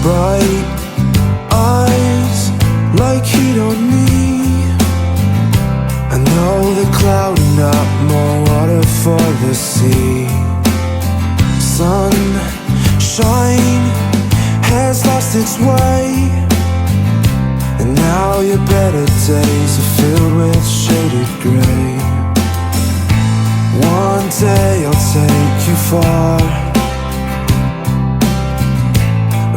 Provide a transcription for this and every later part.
Bright eyes like heat on me. I know they're clouding up more water for the sea. Sunshine has lost its way, and now your better days are filled with shaded grey. One day I'll take you far,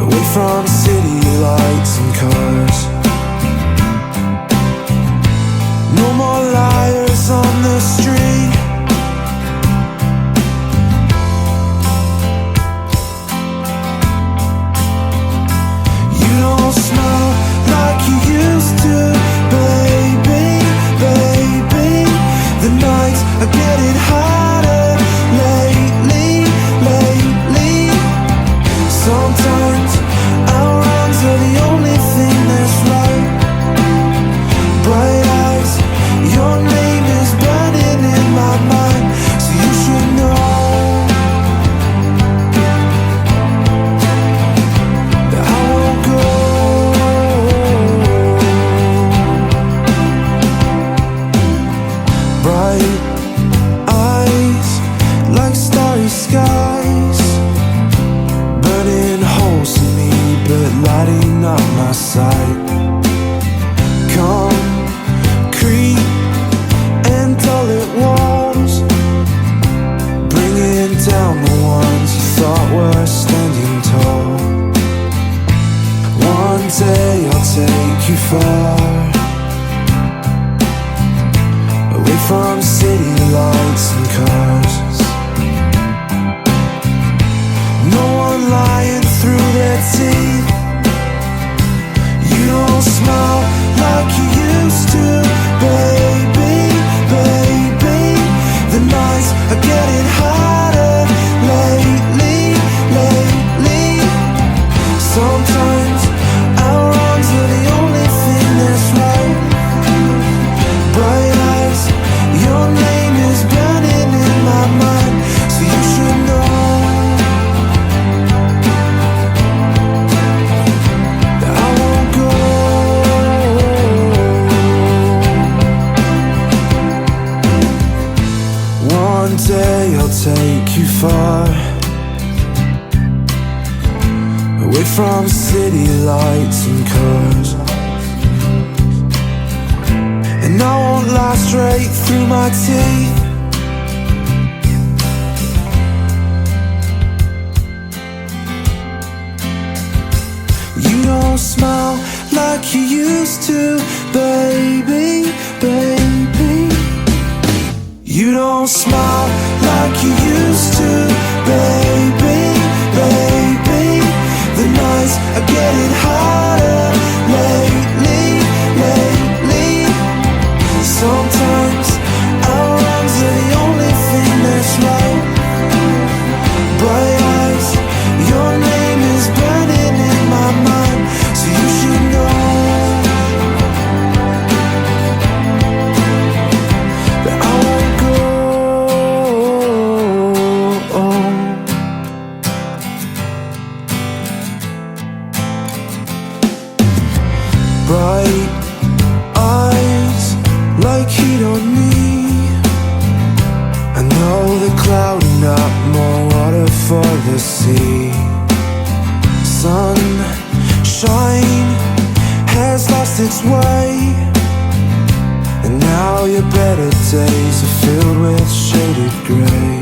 away from city lights and cars. No more liars on the street. You don't smell like you used to, baby, baby. The nights are getting harder lately, lately. Sometimes our wrongs are the only thing that's right. Bright eyes, your name is burning in my mind, so you should know that I won't go. Bright eyes like starry skies, burning holes in me but lighting up my sight. Concrete and solid walls, bringing down the ones you thought were standing tall. One day I'll take you far, away from city lights and cars. No one lying through their teeth. You don't smile like you used to, baby, baby. The nights are getting harder lately, lately. Sometimes our wrongs are the only thing that's right. Bright eyes, your name is burning in my mind, so you should know that I won't go. One day I'll take you far, away from city lights and cars. And I won't lie straight through my teeth. You don't smile like you used to, baby, baby. You don't smile like you used to, baby, baby. The nights are getting harder lately, lately. Sometimes our wrongs are the only thing that's right. Bright eyes, your name is burning in my mind, so you should know that I won't go. Bright eyes like heat on me. I know they're clouding up more water for the sea. Sunshine has lost its way, and now your better days are filled with shaded grey.